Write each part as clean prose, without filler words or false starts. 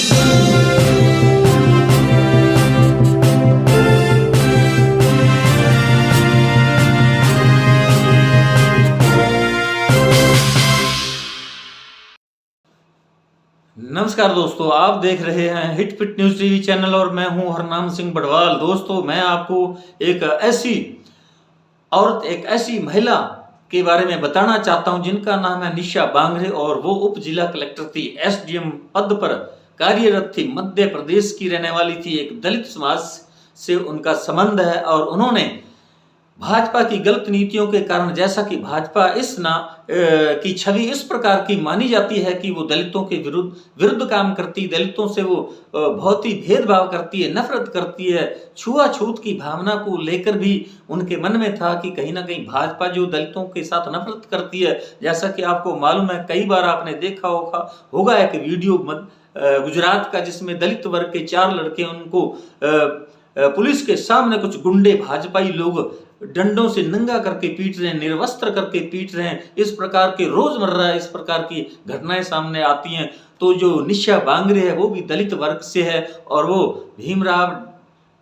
नमस्कार दोस्तों, आप देख रहे हैं hit fit news TV channel और मैं हूं हरनाम सिंह बड़वाल। दोस्तों, मैं आपको एक ऐसी महिला के बारे में बताना चाहता हूं जिनका नाम है निशा बांगरे और वो उप जिला कलेक्टर थी, एसडीएम पद पर कार्यरत थी, मध्य प्रदेश की रहने वाली थी। एक दलित समाज से उनका संबंध है और उन्होंने भाजपा की गलत नीतियों के कारण, जैसा कि भाजपा की छवि इस प्रकार की मानी जाती है कि वो दलितों के विरुद्ध काम करती, दलितों से वो बहुत ही भेदभाव करती है, नफरत करती है, छुआछूत की भावना को लेकर भी उनके मन में था कि कहीं ना कहीं भाजपा जो दलितों के साथ नफरत करती है। जैसा कि आपको मालूम है, कई बार आपने देखा होगा एक वीडियो गुजरात का, जिसमें दलित वर्ग के 4 लड़के, उनको पुलिस के सामने कुछ गुंडे भाजपाई लोग डंडों से नंगा करके पीट रहे हैं, निर्वस्त्र करके पीट रहे हैं। इस प्रकार के रोजमर्रा इस प्रकार की घटनाएं सामने आती हैं। तो जो निशा बांगरे है वो भी दलित वर्ग से है और वो भीमराव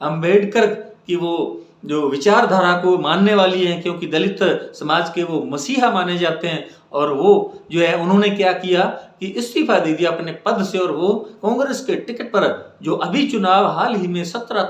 अंबेडकर की वो जो विचारधारा को मानने वाली है, क्योंकि दलित समाज के वो मसीहा माने जाते हैं। और वो जो है, उन्होंने क्या किया कि इस्तीफा दे दिया अपने पद से और वो कांग्रेस के टिकट पर, जो अभी चुनाव हाल ही में 17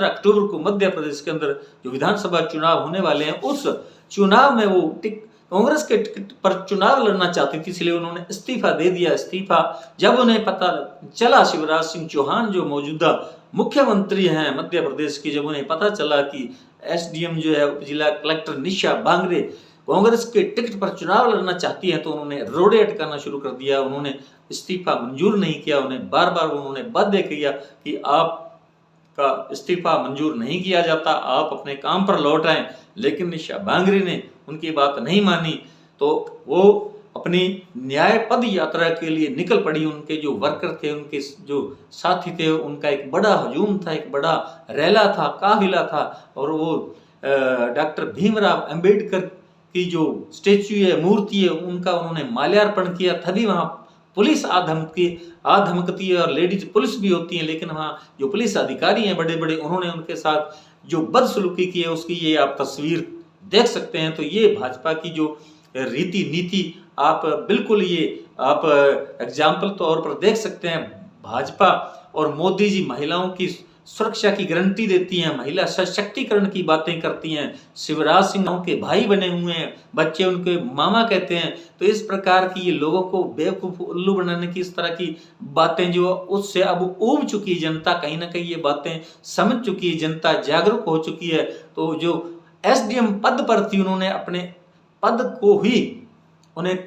अक्टूबर को मध्य प्रदेश के अंदर जो विधानसभा चुनाव होने वाले हैं, उस चुनाव में वो कांग्रेस के टिकट पर चुनाव लड़ना चाहती थी, इसलिए उन्होंने इस्तीफा दे दिया। इस्तीफा जब उन्हें पता चला, शिवराज सिंह चौहान जो मौजूदा मुख्यमंत्री हैं मध्य प्रदेश की, जब उन्हें पता चला कि एसडीएम जो है जिला कलेक्टर निशा बांगरे कांग्रेस के टिकट पर चुनाव लड़ना चाहती है, तो उन्होंने रोड़े अटकाना शुरू कर दिया। उन्होंने इस्तीफा मंजूर नहीं किया, उन्हें बार बार उन्होंने बाध्य किया कि आपका इस्तीफा मंजूर नहीं किया जाता, आप अपने काम पर लौट आए। लेकिन निशा बांगरे ने उनकी बात नहीं मानी, तो वो अपनी न्याय पद यात्रा के लिए निकल पड़ी। उनके जो वर्कर थे, उनके जो साथी थे, उनका एक बड़ा हजूम था, एक बड़ा रैला था, काफिला था, और वो डॉक्टर भीमराव अंबेडकर की जो स्टेच्यू है, मूर्ति है, उनका उन्होंने माल्यार्पण किया। तभी वहां पुलिस आधमकती है और लेडीज पुलिस भी होती है, लेकिन वहां जो पुलिस अधिकारी हैं बड़े बड़े, उन्होंने उनके साथ जो बदसलूकी की है उसकी ये आप तस्वीर देख सकते हैं। तो ये भाजपा की जो रीति नीति आप बिल्कुल ये आप एग्जाम्पल तौर पर देख सकते हैं। भाजपा और मोदी जी महिलाओं की सुरक्षा की गारंटी देती हैं, महिला सशक्तिकरण की बातें करती हैं, शिवराज सिंह के भाई बने हुए हैं, बच्चे उनके मामा कहते हैं। तो इस प्रकार की ये लोगों को बेवकूफ उल्लू बनाने की इस तरह की बातें जो उससे अब ऊब चुकी है जनता, कहीं ना कहीं ये बातें समझ चुकी है जनता, जागरूक हो चुकी है। तो जो एसडीएम पद पर थी, उन्होंने अपने पद को ही उन्हें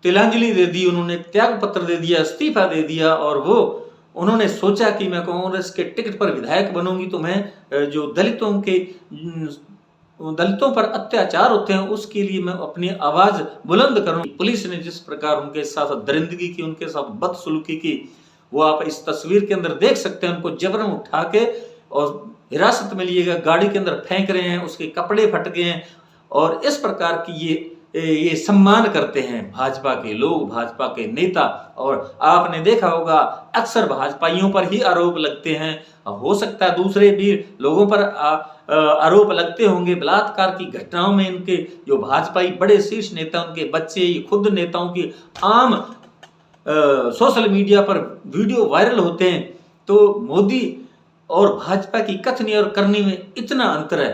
तिलांजलि दे दी, उन्होंने त्याग पत्र दे दिया, इस्तीफा दे दिया। और वो उन्होंने सोचा कि मैं कांग्रेस के टिकट पर विधायक बनूंगी तो मैं जो दलितों पर अत्याचार होते हैं उसके लिए मैं अपनी आवाज बुलंद करूंगी। पुलिस ने जिस प्रकार उनके साथ दरिंदगी की, उनके साथ बदसलूकी की, वो आप इस तस्वीर के अंदर देख सकते हैं। उनको जबरन उठा के और हिरासत में लिएगा, गाड़ी के अंदर फेंक रहे हैं, उसके कपड़े फट गए हैं। और इस प्रकार की ये सम्मान करते हैं भाजपा के लोग, भाजपा के नेता। और आपने देखा होगा अक्सर भाजपाइयों पर ही आरोप लगते हैं, हो सकता है दूसरे भी लोगों पर आरोप लगते होंगे। बलात्कार की घटनाओं में इनके जो भाजपाई बड़े शीर्ष नेता, उनके बच्चे, ये खुद नेताओं की आम सोशल मीडिया पर वीडियो वायरल होते हैं। तो मोदी और भाजपा की कथनी और करनी में इतना अंतर है।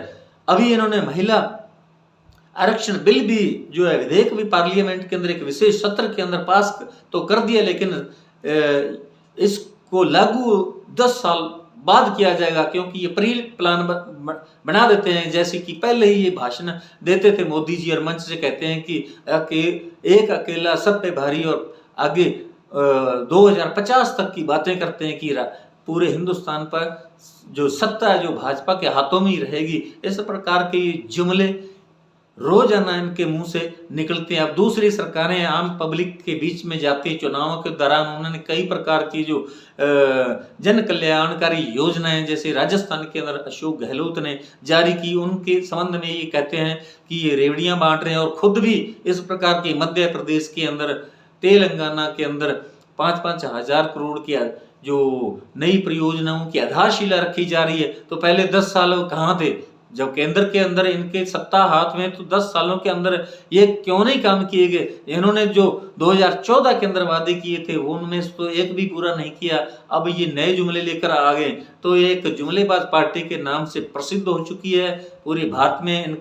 अभी इन्होंने महिला आरक्षण बिल भी जो है, विधेयक भी पार्लियामेंट के अंदर एक विशेष सत्र के अंदर पास तो कर दिया, लेकिन इसको लागू 10 साल बाद किया जाएगा, क्योंकि ये प्री प्लान बना देते हैं। जैसे कि पहले ही ये भाषण देते थे मोदी जी और मंच से कहते हैं कि एक अकेला सब पे भारी, और आगे 2050 तक की बातें करते हैं कि पूरे हिंदुस्तान पर जो सत्ता है जो भाजपा के हाथों में ही रहेगी। इस प्रकार के जुमले रोजाना इनके मुंह से निकलते हैं। अब दूसरी सरकारें आम पब्लिक के बीच में जाती है चुनावों के दौरान, उन्होंने कई प्रकार की जो जन कल्याणकारी योजनाएं, जैसे राजस्थान के अंदर अशोक गहलोत ने जारी की, उनके संबंध में ये कहते हैं कि ये रेवड़ियां बांट रहे हैं, और खुद भी इस प्रकार के मध्य प्रदेश के अंदर तेलंगाना के अंदर 5-5 हजार करोड़ की जो नई परियोजनाओं की आधारशिला रखी जा रही है। तो पहले 10 साल कहाँ थे जब केंद्र के अंदर इनके सत्ता हाथ में, तो 10 सालों के अंदर ये क्यों नहीं काम किए गए? इन्होंने जो 2014 के अंदर वादे किए थे वो उनमें से तो एक भी पूरा नहीं किया। अब ये नए जुमले लेकर आ गए, तो एक जुमलेबाज पार्टी के नाम से प्रसिद्ध हो चुकी है पूरे भारत में।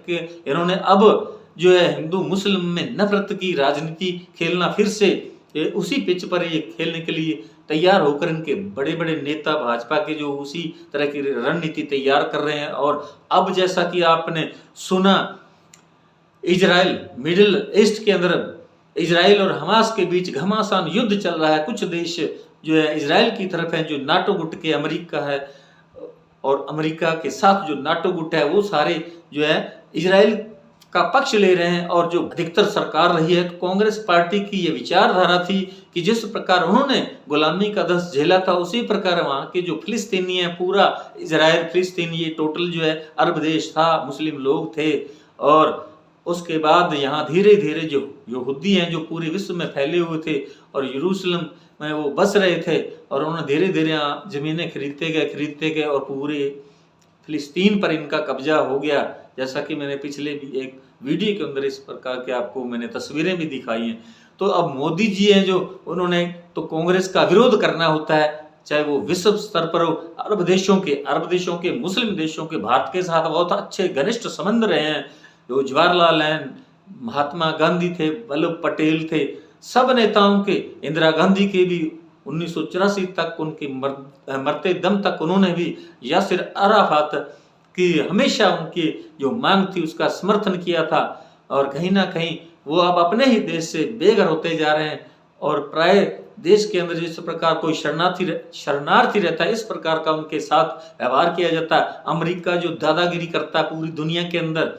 इन्होंने अब जो है हिंदू मुस्लिम में नफरत की राजनीति खेलना फिर से उसी पिच पर ये खेलने के लिए तैयार होकर इनके बड़े बड़े नेता भाजपा के जो उसी तरह की रणनीति तैयार कर रहे हैं। और अब जैसा कि आपने सुना, इजराइल मिडिल ईस्ट के अंदर इजराइल और हमास के बीच घमासान युद्ध चल रहा है। कुछ देश जो है इजराइल की तरफ है, जो नाटो गुट के अमेरिका है, और अमेरिका के साथ जो नाटो गुट है वो सारे जो है इजराइल का पक्ष ले रहे हैं। और जो अधिकतर सरकार रही है, तो कांग्रेस पार्टी की ये विचारधारा थी कि जिस प्रकार उन्होंने गुलामी का दस्त झेला था, उसी प्रकार वहाँ के जो फिलिस्तीनी है, पूरा इजराइल फिलिस्तीन ये टोटल जो है अरब देश था, मुस्लिम लोग थे। और उसके बाद यहाँ धीरे धीरे जो यहूदी हैं जो पूरे विश्व में फैले हुए थे और यरूशलेम में वो बस रहे थे, और उन्होंने धीरे धीरे यहाँ जमीनें खरीदते गए और पूरे फिलिस्तीन पर इनका कब्जा हो गया। जैसा कि मैंने पिछले भी एक वीडियो के अंदर इस प्रकार के आपको मैंने तस्वीरें भी दिखाई हैं। तो अब मोदी जी हैं जो उन्होंने तो कांग्रेस का विरोध करना होता है, चाहे वो विश्व स्तर पर हो। अरब देशों के मुस्लिम देशों के भारत के साथ बहुत अच्छे घनिष्ठ संबंध रहे हैं। जो जवाहरलाल नेहरू, महात्मा गांधी थे, वल्लभ पटेल थे, सब नेताओं के, इंदिरा गांधी के भी 1984 तक उनके मरते दम तक उन्होंने भी यासिर अराफात की हमेशा उनकी जो मांग थी उसका समर्थन किया था। और कहीं ना कहीं वो अब अपने ही देश से बेघर होते जा रहे हैं, और प्राय देश के अंदर जिस प्रकार कोई शरणार्थी रहता है, इस प्रकार का उनके साथ व्यवहार किया जाता है। अमेरिका जो दादागिरी करता है पूरी दुनिया के अंदर,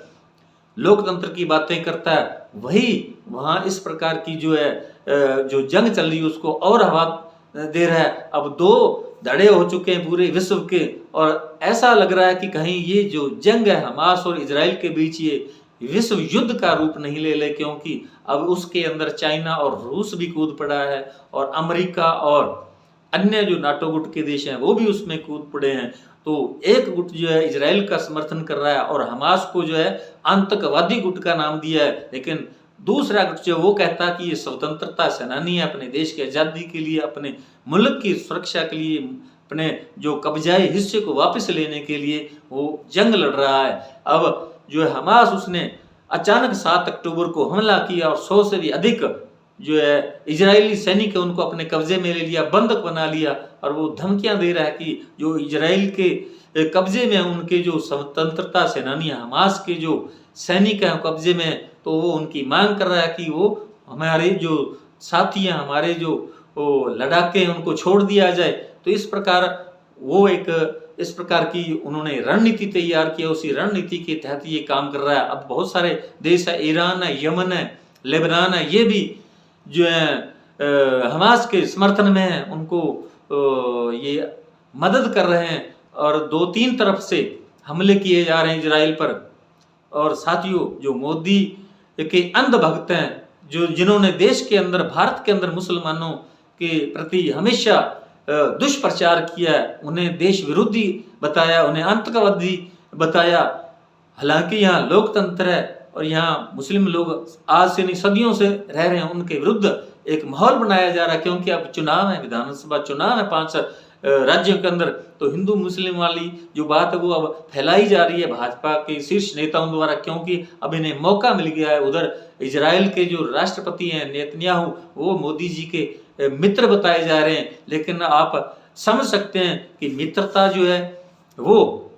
लोकतंत्र की बातें करता है, वही वहाँ इस प्रकार की जो है जो जंग चल रही है उसको और हवा दे रहा है। अब 2 धड़े हो चुके हैं पूरे विश्व के, और ऐसा लग रहा है कि कहीं ये जो जंग है हमास और इजराइल के बीच, ये विश्व युद्ध का रूप नहीं ले, क्योंकि अब उसके अंदर चाइना और रूस भी कूद पड़ा है, और अमेरिका और अन्य जो नाटो गुट के देश हैं वो भी उसमें कूद पड़े हैं। तो एक गुट जो है इजराइल का समर्थन कर रहा है और हमास को जो है आतंकवादी गुट का नाम दिया है, लेकिन दूसरा गुट जो वो कहता है कि ये स्वतंत्रता सेनानी है, अपने देश की आज़ादी के लिए, अपने मुल्क की सुरक्षा के लिए, अपने जो कब्जाए हिस्से को वापस लेने के लिए वो जंग लड़ रहा है। अब जो है हमास, उसने अचानक 7 अक्टूबर को हमला किया और 100 से भी अधिक जो है इजरायली सैनिक उनको अपने कब्जे में ले लिया, बंधक बना लिया, और वो धमकियां दे रहा है कि जो इजराइल के कब्जे में उनके जो स्वतंत्रता सेनानी हमास के जो सैनिक हैं कब्जे में, तो वो उनकी मांग कर रहा है कि वो हमारे जो साथी हैं, हमारे जो लड़ाके हैं, उनको छोड़ दिया जाए। तो इस प्रकार वो इस प्रकार की उन्होंने रणनीति तैयार किया, उसी रणनीति के तहत ये काम कर रहा है। अब बहुत सारे देश है, ईरान है, यमन है, लेबनान है, ये भी जो है हमास के समर्थन में है, उनको ये मदद कर रहे हैं, और 2-3 तरफ से हमले किए जा रहे हैं इजराइल पर। और साथियों, जो मोदी के अंध भक्त हैं, जिन्होंने देश के अंदर, भारत के अंदर मुसलमानों के प्रति हमेशा दुष्प्रचार किया है, उन्हें देश विरोधी बताया, उन्हें आतंकवादी बताया। हालांकि यहाँ लोकतंत्र है और यहाँ मुस्लिम लोग आज से नहीं सदियों से रह रहे हैं, उनके विरुद्ध एक माहौल बनाया जा रहा है, क्योंकि अब चुनाव है, विधानसभा चुनाव है 5 राज्यों के अंदर। तो हिंदू मुस्लिम वाली जो बात है वो अब फैलाई जा रही है भाजपा के शीर्ष नेताओं द्वारा, क्योंकि अब इन्हें मौका मिल गया है। उधर इजराइल के जो राष्ट्रपति हैं नेतन्याहू, वो मोदी जी के मित्र बताए जा रहे हैं, लेकिन आप समझ सकते हैं कि मित्रता जो है वो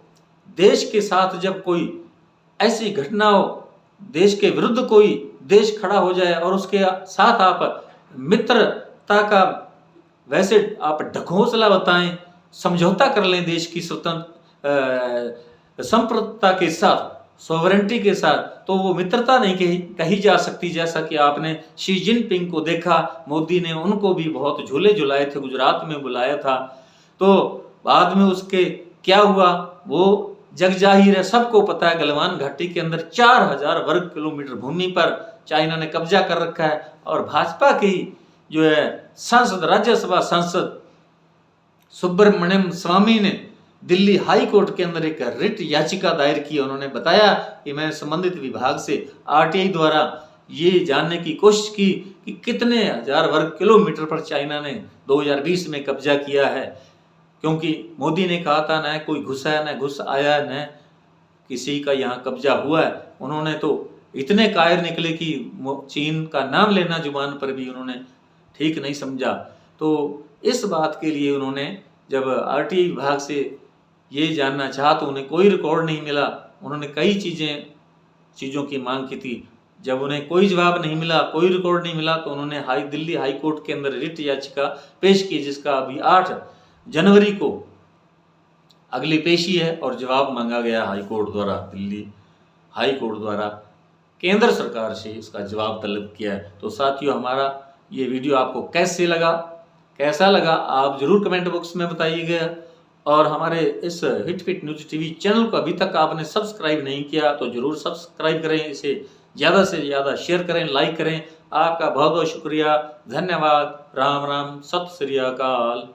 देश के साथ जब कोई ऐसी घटना हो, देश के विरुद्ध कोई देश खड़ा हो जाए और उसके साथ आप मित्रता का वैसे आप ढकोसला बताएं, समझौता कर लें देश की स्वतंत्र संप्रभुता के साथ, सॉवरेंटी के साथ, तो वो मित्रता नहीं कही जा सकती। जैसा कि आपने शी जिनपिंग को देखा, मोदी ने उनको भी बहुत झूले झुलाए थे, गुजरात में बुलाया था, तो बाद में उसके क्या हुआ वो जग जाहिर है, सबको पता है। गलवान घाटी के अंदर 4000 वर्ग किलोमीटर भूमि पर चाइना ने कब्जा कर रखा है, और भाजपा की जो है सांसद, राज्यसभा सांसद सुब्रमण्यम स्वामी ने दिल्ली हाई कोर्ट के अंदर एक रिट याचिका दायर की। उन्होंने बताया कि मैं संबंधित विभाग से आरटीआई द्वारा ये जानने की कोशिश की कि कितने हजार वर्ग किलोमीटर पर चाइना ने 2020 में कब्जा किया है, क्योंकि मोदी ने कहा था न कोई घुसा है न घुस आया न किसी का यहाँ कब्जा हुआ है। उन्होंने तो इतने कायर निकले कि चीन का नाम लेना जुबान पर भी उन्होंने ठीक नहीं समझा। तो इस बात के लिए उन्होंने जब आरटीआई विभाग से ये जानना चाहा तो उन्हें कोई रिकॉर्ड नहीं मिला। उन्होंने कई चीज़ों की मांग की थी। जब उन्हें कोई जवाब नहीं मिला, कोई रिकॉर्ड नहीं मिला, तो उन्होंने दिल्ली हाई कोर्ट के अंदर रिट याचिका पेश की, जिसका अभी 8 जनवरी को अगली पेशी है और जवाब मांगा गया हाई कोर्ट द्वारा। दिल्ली हाई कोर्ट द्वारा केंद्र सरकार से इसका जवाब तलब किया है। तो साथियों, हमारा ये वीडियो आपको कैसा लगा आप जरूर कमेंट बॉक्स में बताइएगा। और हमारे इस hit fit news TV channel को अभी तक आपने सब्सक्राइब नहीं किया तो जरूर सब्सक्राइब करें, इसे ज़्यादा से ज़्यादा शेयर करें, लाइक करें। आपका बहुत बहुत शुक्रिया, धन्यवाद। राम राम, सत श्री अकाल।